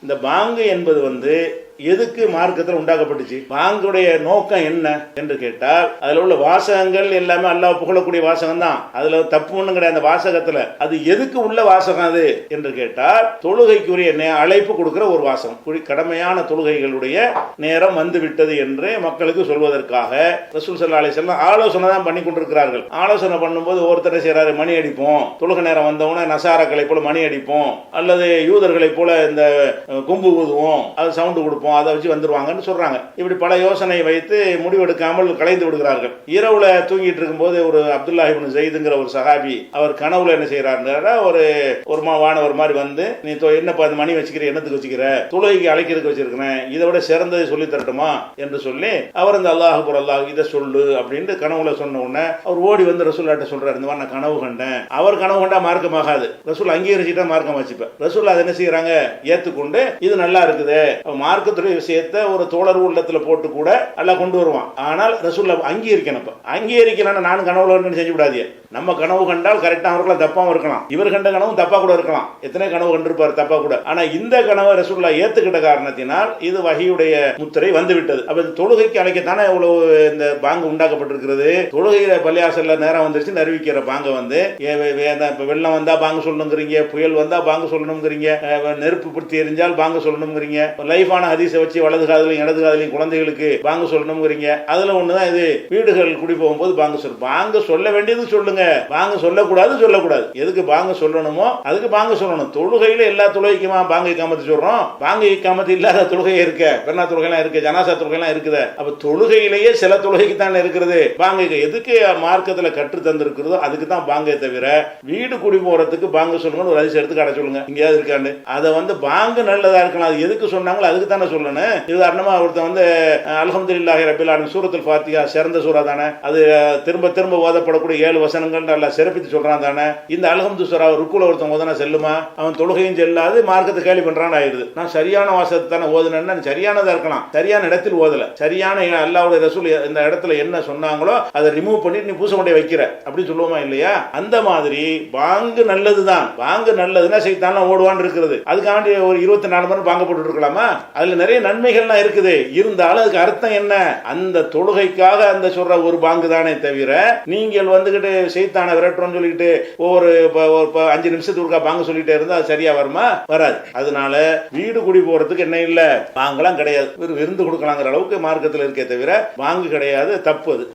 இந்த பாங்கு என்பது எதுக்கு மார்க்கத்தில் உண்டாக்கப்பட்டுச்சு? பாங்குடைய நோக்கம் என்ன என்று கேட்டால், அதுல உள்ள வாசகங்கள் எல்லாமே அல்லாஹ் புகழக்கூடிய வாசகம் தான். அதுல தப்பு ஒண்ணும் கிடையாது. அந்த வாசகத்துல அது எதுக்கு உள்ள வாசகம் அது என்று கேட்டால், தொழுகைக்குரிய அழைப்பு கொடுக்கிற ஒரு வாசகம். கடமையான தொழுகைகளுடைய நேரம் வந்து விட்டது என்று மக்களுக்கு சொல்வதற்காக ரசூல் ஸல்லல்லாஹு அலைஹி வஸல்லம் ஆலோசனை தான் பண்ணி கொண்டிருக்கிறார்கள். ஆலோசனை பண்ணும்போது ஒருத்தரை செய்யறாரு, மணி அடிப்போம், தொழுகை நேரம் வந்தவன நசாராக்களை போல மணி அடிப்போம், அல்லது யூதர்களை போல இந்த கொம்பு ஊதுவோம், அது சவுண்டு கொடுப்போம், அதை வச்சு வந்துருவாங்கன்னு சொல்றாங்க. இப்படி பல யோசனை வைத்து முடிவெடுக்காமல் கலைந்து விடுகிறார்கள். இரவுல தூங்கிட்டு இருக்கும்போது ஒரு அப்துல்லாஹ் இப்னு ஸைதுங்கிற ஒரு சஹாபி, அவர் கனவுல என்ன செய்யறாருன்னா, ஒரு வானவர் மாதிரி வந்து, நீ என்னப்பா இந்த மணி வச்சுக்கிற, என்னத்துக்கு வச்சுக்கிற, தொழுகைக்கு அழைக்கிறதுக்கு வச்சிருக்கிறேன், இதை விட சிறந்தது சொல்லி தரட்டுமா என்று சொல்லி அவர் இந்த அல்லாஹ் அக்பர் அல்லாஹ் இதை சொல்லு அப்படின்னு கனவுல சொன்ன உடனே அவர் ஓடி வந்து ரசூல்லாட்ட சொல்றாரு, இந்த மாதிரி நான் கனவு கண்டேன். அவர் கனவு கண்டா மார்க்கமாகாது, ரசூல் அங்கீகரிச்சுட்டா மார்க்கம் வச்சுப்பேன். ரசூல் அதை என்ன செய்யறாங்க, ஏத்துக்கொண்டு இது நல்லா இருக்குது, மார்க்க விஷயத்தை ஒரு தோழர் உள்ளத்துல போட்டு கூட எல்லாம் கொண்டு வருவான். ஆனால் ரசூல் அங்கீகரிக்கணும். அங்கீகரிக்கணும், நானும் கனவுல செஞ்சு விடாதீங்க. நம்ம கனவு கண்டால் கரெக்டா இருக்கலாம், தப்பாவும் இருக்கலாம். இவர் கண்ட கனவும் தப்பா கூட இருக்கலாம். எத்தனை கனவு கண்டிருப்பார் தப்பா கூட. ஆனா இந்த கனவை ரசூல்லா ஏத்துக்கிட்ட காரணத்தினால் இது வஹியுடைய முத்திரை வந்துவிட்டது. அப்ப தொழுகைக்கு அழைக்கத்தானே இவ்வளவு இந்த பாங்கு உண்டாக்கப்பட்டிருக்கிறது. தொழுகையில பள்ளியாசல்ல நேரம் வந்துருச்சு அறிவிக்கிற பாங்க வெள்ளம் வந்தா பாங்கு சொல்லணுங்கிறீங்க, புயல் வந்தா பாங்கு சொல்லணுங்கிறீங்க, நெருப்பு பிடிச்சி எரிஞ்சால் பாங்கு சொல்லணுங்கிறீங்க, லைஃபான ஹதீஸை வச்சு வலது காதலையும் இடது காதலையும் குழந்தைகளுக்கு பாங்கு சொல்லணுங்கிறீங்க. அதுல ஒண்ணுதான் இது, வீடுகள் குடி போகும்போது பாங்கு சொல்லு. பாங்கு சொல்ல வேண்டியது சொல்லுங்க, பாங்கு சொல்லக்கூடாது சொல்லக்கூடாது. எதுக்கு பாங்கு சொல்லணுமோ அதுக்கு பாங்கு சொல்லணும். தொழுகையில எல்லா தொழுகைக்குமா பாங்கு இக்காமத்து சொல்றோம்? பாங்கு இக்காமத்து இல்லாத தொழுகை இருக்க, பெருநா தொழுகைலாம் இருக்கு, ஜனாசா தொழுகைலாம் இருக்குது. அப்ப தொழுகையிலேயே சில தொழுகைக்கு தான் இருக்கிறது பாங்கு. எதுக்கு மார்க்கத்துல கற்று தந்திருக்கிறதோ அதுக்கு தான் பாங்கே தவிர, வீடு குடி போறதுக்கு பாங்கு சொல்லுங்க ஒரு அதிசயம் எடுத்து காட்ட சொல்லுங்க இங்கேயாவது இருக்காண்டு. அதை பாங்கு நல்லதா இருக்கலாம், அது எதுக்கு சொன்னாங்களோ அதுக்கு தானே சொல்லணும். உதாரணமா ஒருத்தன் அல்ஹம்துலில்லாஹி ரப்பில் ஆலமீன் சூரத்துல் ஃபாத்திஹா சிறந்த சூரா தானே, அது திரும்ப திரும்ப ஓதப்படக்கூடிய 7 வசனங்கள் நல்லா சிறப்பித்து சொல்றான் தானே. இந்த அல்ஹம்து சூரா ருக்குல ஒருத்தன் ஓதனா செல்லுமா? அவன் தொழுகையும் செல்லாது, மார்க்கத்தை கேலி பண்றான்னு ஆயிடுது. நான் சரியான வாசத்தை தானே ஓதுனேன்னா சரியானதா இருக்கலாம், சரியான இடத்தில் ஓதல, சரியான அல்லாஹ்வுடைய ரசூல் இந்த இடத்துல என்ன சொன்னாங்களோ அதை ரிமூவ் பண்ணி நீ பூச கொண்டே வைக்கிற அப்படி சொல்லுவோமா இல்லையா? அந்த மாதிரி பாங்கு நல்லதுதான். பாங்கு நல்லதுன்னா சைத்தான்லாம் ஓடுவான்னு இருக்கிறது. அதுக்காண்டி ஒரு 24 மணி பாங்க போட்டு இருக்கலாமா? அதுல நிறைய நன்மைகள்லாம் இருக்குது. இருந்தாலும் அதுக்கு அர்த்தம் என்ன? அந்த தொழுகைக்காக அந்த சொல்ற ஒரு பாங்கு தானே தவிர, நீங்கள் வந்துகிட்டு சைத்தானை விரட்டுறோம்னு சொல்லிட்டு ஒவ்வொரு 5 நிமிஷத்துக்கு பாங்கு சொல்லிட்டே இருந்தா அது சரியா வருமா? வராது. அதனால வீடு குடி போறதுக்கு என்ன இல்ல, பாங்கெல்லாம் கிடையாது. விருந்து கொடுக்கலாங்கிற அளவுக்கு மார்க்கத்தில் இருக்கே தவிர பாங்கு கிடையாது. தப்பு அது.